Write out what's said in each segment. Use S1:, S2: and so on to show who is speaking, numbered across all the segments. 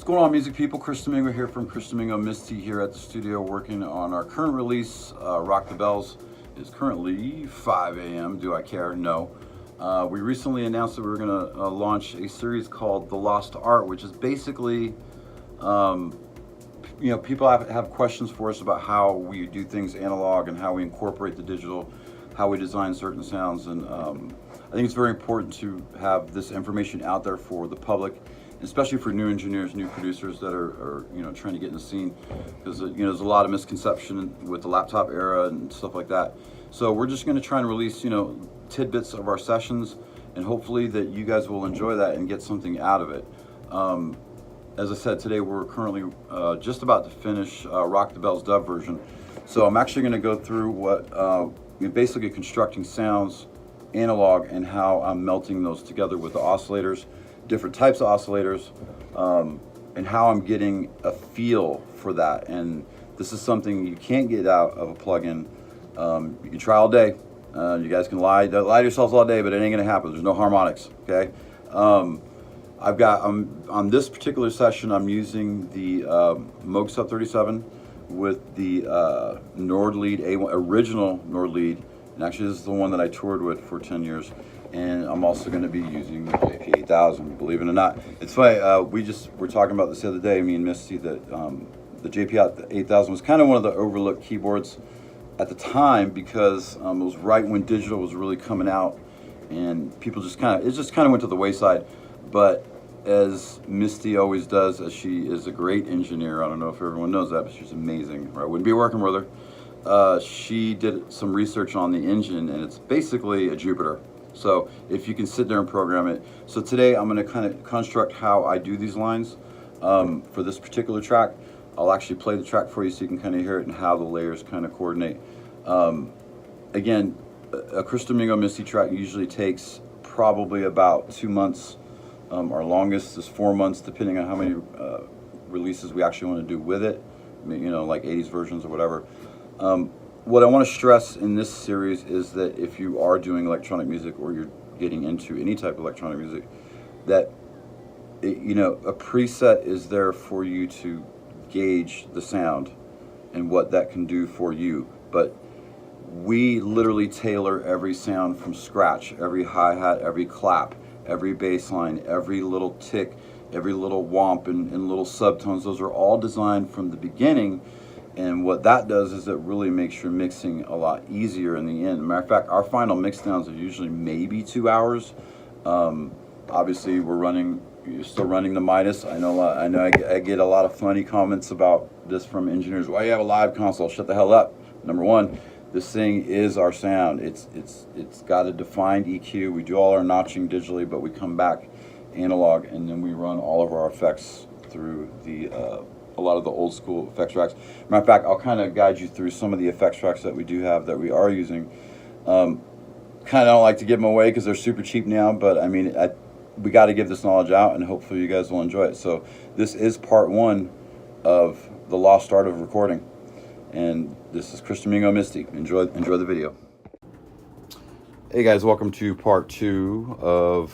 S1: What's going on, music people? Chris Domingo here from Chris Domingo Miss T here at the studio, working on our current release. Rock the Bells is currently 5 a.m. Do I care? No. We recently announced that we were going to launch a series called The Lost Art, which is basically, people have questions for us about how we do things analog and how we incorporate the digital, how we design certain sounds, and I think it's very important to have this information out there for the public, especially for new engineers, new producers that are trying to get in the scene, because there's a lot of misconception with the laptop era and stuff like that. So we're just going to try and release tidbits of our sessions, and hopefully that you guys will enjoy that and get something out of it. As I said, today we're currently just about to finish Rock the Bells dub version. So I'm actually going to go through what basically constructing sounds analog and how I'm melting those together with the oscillators, different types of oscillators, and how I'm getting a feel for that. And this is something you can't get out of a plugin. You can try all day. You guys can lie to yourselves all day, but it ain't gonna happen. There's no harmonics, okay? On this particular session, I'm using the Moog Sub 37 with the Nord lead, original Nord lead, and actually this is the one that I toured with for 10 years. And I'm also going to be using the JP 8000, believe it or not. It's funny, we're talking about this the other day, me and Misty, that the JP 8000 was kind of one of the overlooked keyboards at the time, because it was right when digital was really coming out, and people just kind of went to the wayside. But as Misty always does, as she is a great engineer, I don't know if everyone knows that, but she's amazing, or I wouldn't be working with her. She did some research on the engine, and it's basically a Jupiter. So if you can sit there and program it. So today I'm going to kind of construct how I do these lines for this particular track. I'll actually play the track for you so you can kind of hear it and how the layers kind of coordinate. Again, a Chris Domingo Miss T track usually takes probably about 2 months. Our longest is 4 months, depending on how many releases we actually want to do with it. Like 80s versions or whatever. What I want to stress in this series is that if you are doing electronic music, or you're getting into any type of electronic music, that a preset is there for you to gauge the sound and what that can do for you. But we literally tailor every sound from scratch, every hi-hat, every clap, every bass line, every little tick, every little womp and little subtones. Those are all designed from the beginning. And what that does is it really makes your mixing a lot easier in the end. Matter of fact, our final mix downs are usually maybe 2 hours. Obviously, you're still running the Midas. I know I get a lot of funny comments about this from engineers. Why do you have a live console? Shut the hell up. Number one, this thing is our sound. It's got a defined EQ. We do all our notching digitally, but we come back analog, and then we run all of our effects through a lot of the old school effects tracks. Matter of fact, I'll kind of guide you through some of the effects tracks that we do have that we are using. Kind of don't like to give them away because they're super cheap now, but I mean, we got to give this knowledge out, and hopefully you guys will enjoy it. So this is part 1 of the lost art of recording, and this is Chris Domingo Miss T. Enjoy the video. Hey guys, welcome to part 2 of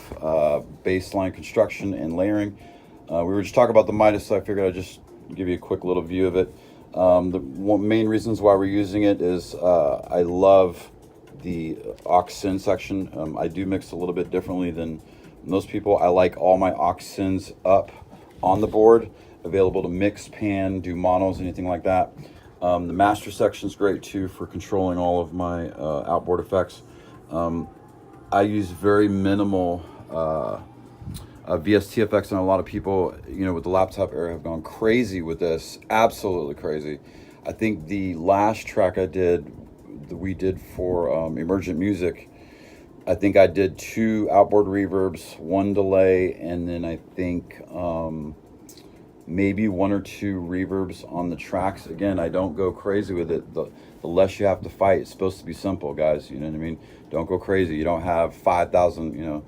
S1: bassline construction and layering. We were just talking about the Midas, so I figured I'd just give you a quick little view of it. The main reasons why we're using it is I love the aux syn section. I do mix a little bit differently than most people. I like all my aux syns up on the board, available to mix, pan, do monos, anything like that. The master section is great too for controlling all of my outboard effects. I use very minimal VST effects, and a lot of people, with the laptop era, have gone crazy with this. Absolutely crazy. I think the last track we did for emergent music, I think I did 2 outboard reverbs, 1 delay, and then I think maybe 1 or 2 reverbs on the tracks. Again, I don't go crazy with it. The less you have to fight. It's supposed to be simple, guys. You know what I mean? Don't go crazy. You don't have 5,000,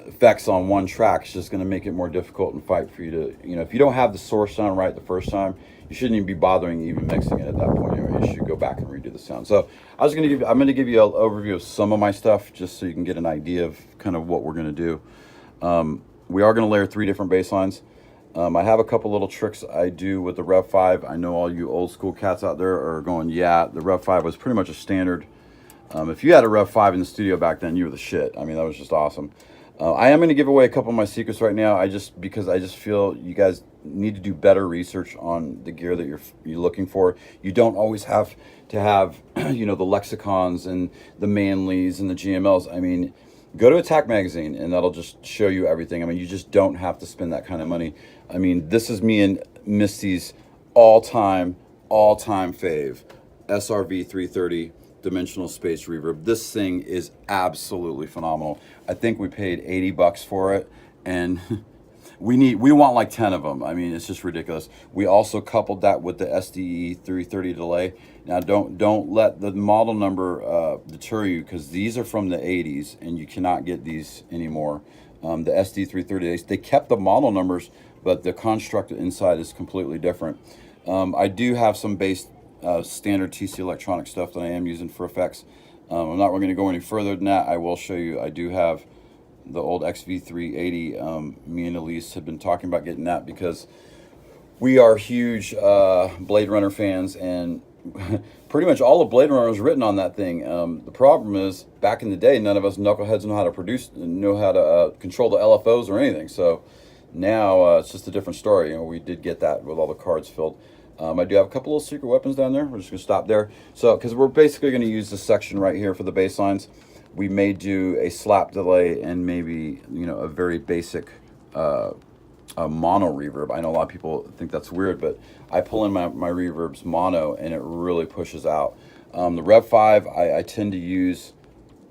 S1: effects on one track. It's just going to make it more difficult and fight for you to, if you don't have the source sound right the first time, you shouldn't even be bothering even mixing it at that point. You should go back and redo the sound. So I'm going to give you an overview of some of my stuff, just so you can get an idea of kind of what we're going to do. We are going to layer 3 different bass lines. I have a couple little tricks I do with the Rev 5. I know all you old school cats out there are going, yeah, the Rev 5 was pretty much a standard. If you had a Rev 5 in the studio back then, you were the shit. I mean, that was just awesome. I am going to give away a couple of my secrets right now. Because I just feel you guys need to do better research on the gear that you're looking for. You don't always have to have you know, the Lexicons and the Manleys and the GMLs. I mean, go to Attack Magazine and that'll just show you everything. I mean, you just don't have to spend that kind of money. I mean, this is me and Misty's all-time fave, SRV 330 dimensional space reverb. This thing is absolutely phenomenal. I think we paid $80 for it, and we want like 10 of them. I mean, it's just ridiculous. We also coupled that with the SDE 330 delay. Now, don't let the model number deter you, because these are from the 80s, and you cannot get these anymore. The SD 330, they kept the model numbers, but the construct inside is completely different. I do have some base standard TC electronic stuff that I am using for effects. I'm not going to go any further than that. I will show you. I do have the old XV380. Me and Elise have been talking about getting that because we are huge Blade Runner fans, and pretty much all of Blade Runner was written on that thing. The problem is, back in the day, none of us knuckleheads know how to control the LFOs or anything. So now it's just a different story. You know, we did get that with all the cards filled. I do have a couple of secret weapons down there. We're just going to stop there. So, because we're basically going to use this section right here for the bass lines. We may do a slap delay and maybe, you know, a very basic a mono reverb. I know a lot of people think that's weird, but I pull in my reverbs mono and it really pushes out. The Rev 5 I tend to use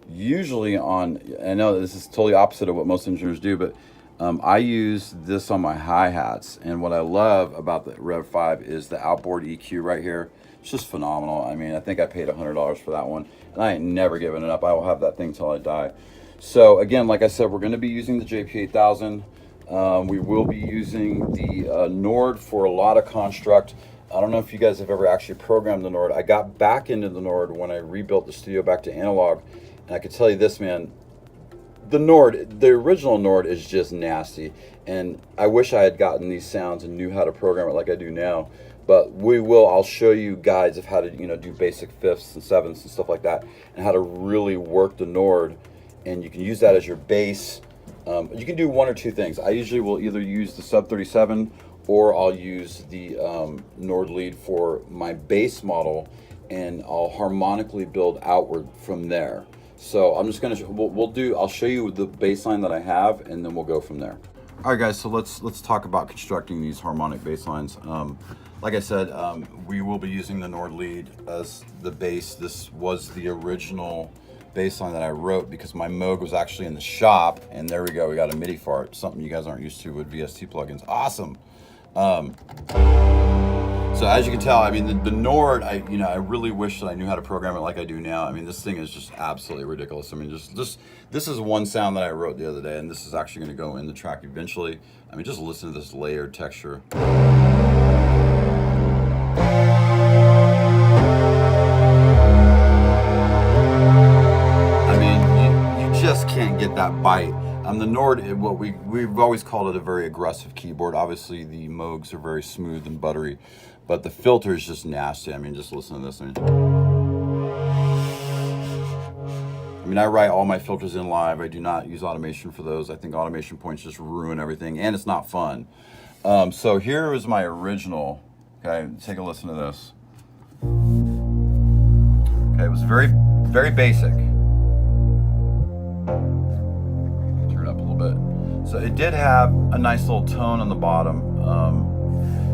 S1: usually on, I know this is totally opposite of what most engineers do, but I use this on my hi-hats, and what I love about the Rev 5 is the outboard EQ right here. It's just phenomenal. I mean, I think I paid $100 for that one, and I ain't never giving it up. I will have that thing till I die. So again, like I said, we're going to be using the JP8000. We will be using the Nord for a lot of construct. I don't know if you guys have ever actually programmed the Nord. I got back into the Nord when I rebuilt the studio back to analog, and I could tell you this, man. The Nord, the original Nord, is just nasty, and I wish I had gotten these sounds and knew how to program it like I do now. But I'll show you guides of how to, you know, do basic fifths and sevenths and stuff like that, and how to really work the Nord, and you can use that as your bass. You can do one or two things. I usually will either use the Sub 37 or I'll use the Nord lead for my bass model, and I'll harmonically build outward from there. So I'm just gonna I'll show you the bass line that I have, and then we'll go from there. All right, guys. So let's talk about constructing these harmonic bass lines. Like I said, we will be using the Nord lead as the bass. This was the original bass line that I wrote because my Moog was actually in the shop, and there we go. We got a MIDI fart, something you guys aren't used to with VST plugins. Awesome. So as you can tell, I mean, the Nord, I really wish that I knew how to program it like I do now. I mean, this thing is just absolutely ridiculous. I mean, just this is one sound that I wrote the other day, and this is actually going to go in the track eventually. I mean, just listen to this layered texture. I mean, you just can't get that bite. The Nord, we've always called it a very aggressive keyboard. Obviously, the Moogs are very smooth and buttery, but the filter is just nasty. I mean, just listen to this. I mean, I write all my filters in live. I do not use automation for those. I think automation points just ruin everything, and it's not fun. So here is my original. Okay, take a listen to this. Okay, it was very, very basic. So it did have a nice little tone on the bottom.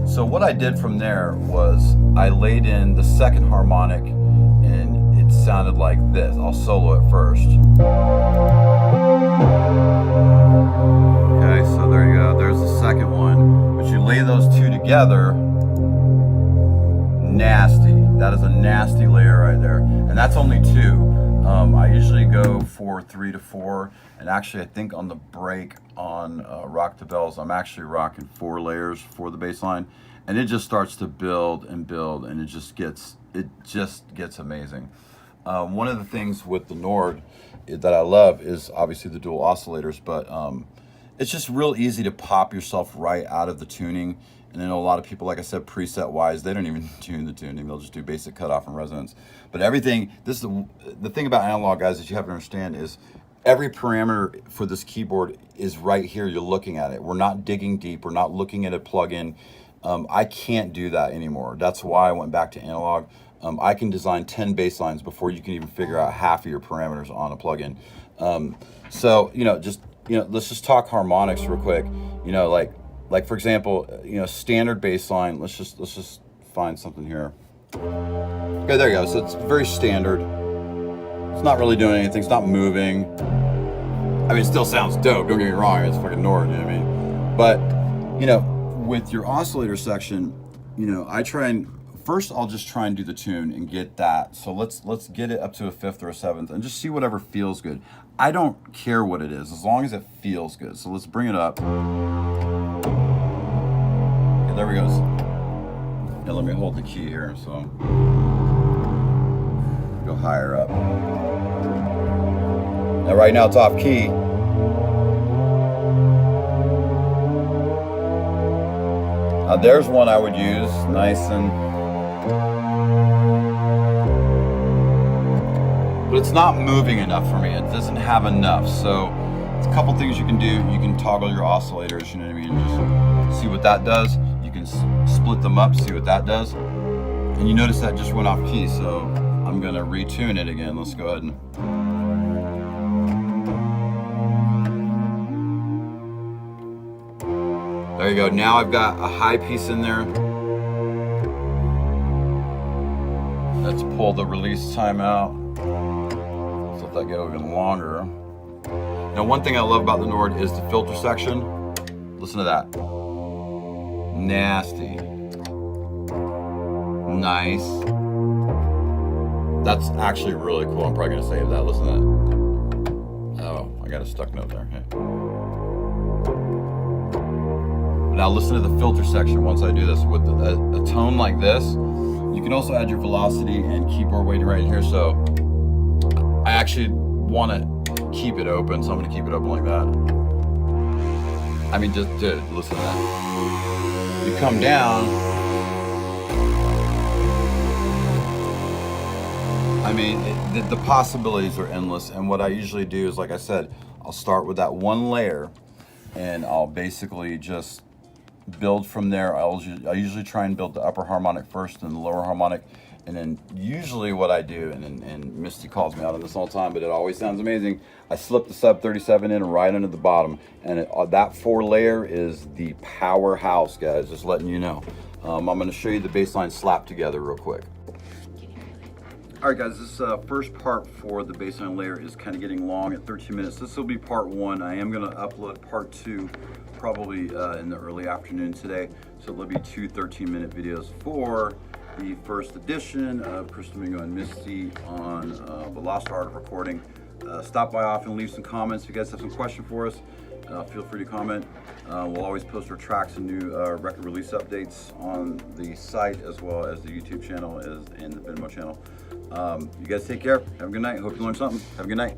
S1: So what I did from there was I laid in the second harmonic, and it sounded like this. I'll solo it first. Okay, so there you go. There's the second one. But you lay those two together, nasty. That is a nasty layer right there. And that's only two. I usually go for 3 to 4, and actually I think on the break on Rock the Bells, I'm actually rocking 4 layers for the bass line, and it just starts to build and build, and it just gets amazing. One of the things with the Nord that I love is obviously the dual oscillators, but it's just real easy to pop yourself right out of the tuning. And then a lot of people, like I said, preset wise, they don't even tune the tuning. They'll just do basic cutoff and resonance. But everything, this is the thing about analog, guys, that you have to understand is every parameter for this keyboard is right here. You're looking at it. We're not digging deep. We're not looking at a plugin. I can't do that anymore. That's why I went back to analog. I can design 10 bass lines before you can even figure out half of your parameters on a plugin. So, let's just talk harmonics real quick. Like for example, standard bass line. Let's just find something here. Okay, there you go. So it's very standard. It's not really doing anything. It's not moving. I mean, it still sounds dope. Don't get me wrong. It's fucking Nord, you know what I mean? But, with your oscillator section, I try and, first I'll just try and do the tune and get that. So let's get it up to a 5th or a 7th and just see whatever feels good. I don't care what it is, as long as it feels good. So let's bring it up. Okay, there we go. Now let me hold the key here, so go higher up. Now right now it's off key. Now there's one I would use, nice and, but it's not moving enough for me. It doesn't have enough. So it's a couple things you can do. You can toggle your oscillators, you know what I mean? Just see what that does. You can split them up, see what that does. And you notice that just went off key, so I'm gonna retune it again. Let's go ahead and. There you go. Now I've got a high piece in there. Let's pull the release time out. Let's let that get even longer. Now, one thing I love about the Nord is the filter section. Listen to that. Nasty. Nice. That's actually really cool. I'm probably gonna save that. Listen to that. Oh, I got a stuck note there. Hey. Now listen to the filter section once I do this. With a tone like this, you can also add your velocity and keyboard weighting right here. So I actually want to keep it open, so I'm going to keep it open like that. I mean, just listen to that. You come down. I mean, the possibilities are endless. And what I usually do is, like I said, I'll start with that one layer and I'll basically just build from there. I usually try and build the upper harmonic first and the lower harmonic, and then usually what I do, and Misty calls me out on this all the time, but it always sounds amazing, I slip the sub 37 in right under the bottom, and that 4 layer is the powerhouse, guys, just letting you know. I'm going to show you the bass line slapped together real quick. All right, guys, this first part for the bassline layer is kind of getting long at 13 minutes. This will be part 1. I am going to upload part 2 probably in the early afternoon today. So there'll be 2 13-minute videos for the first edition of Chris Domingo and Miss T on the lost art of recording. Stop by often, leave some comments. If you guys have some questions for us, feel free to comment. We'll always post our tracks and new record release updates on the site, as well as the YouTube channel and the Venmo channel. You guys take care. Have a good night. Hope you learned something. Have a good night.